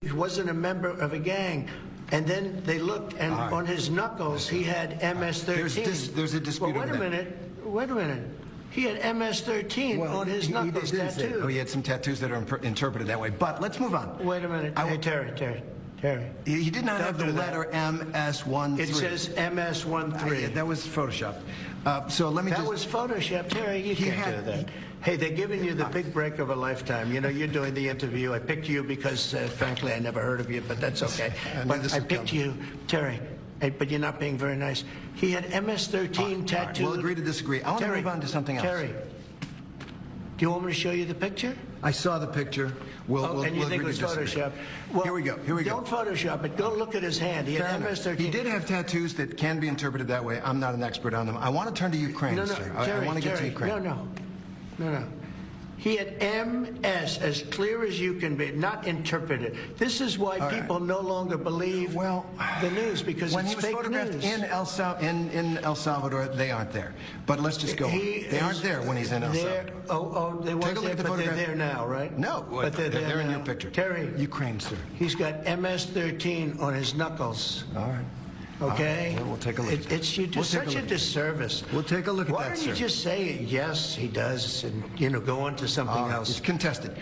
He wasn't a member of a gang. And then they looked, and on his knuckles, he had MS-13. There's a dispute Well, over that. wait a minute. He had MS-13 on his knuckles tattooed. Oh, he had some tattoos that are interpreted that way. But let's move on. Wait a minute. Hey, Terry. He did not have the letter MS-13. It says MS-13. That was Photoshop. So let me That was Photoshop. Terry, you can't do that. Hey, they're giving you the big break of a lifetime. You know, you're doing the interview. I picked you because, frankly, I never heard of you, but that's okay. But I picked you, Terry. Hey, but you're not being very nice. He had MS-13 tattooed. We'll agree to disagree. I want to move on to something else. Terry, do you want me to show you the picture? I saw the picture. And you think it was Photoshop? Well, here we go. Don't Photoshop it. Go look at his hand. He had MS-13. He did have tattoos that can be interpreted that way. I'm not an expert on them. I want to turn to Ukraine, sir. Terry, I want to get to Ukraine. No. He had MS as clear as you can be, not interpreted. This is why people no longer believe the news, because when it's he was fake photographed news. in El Salvador, they aren't there. But let's just go on. They aren't there when he's in El Salvador. They weren't Take a look there, at the but photograph. they're there now, right? No, but they're there in now. your picture. Terry, Ukraine, sir. He's got MS-13 on his knuckles. All right. Okay? We'll take a look. You do such a disservice. We'll take a look at that, Why don't you sir. just say, yes, he does, and, go on to something else? It's contested.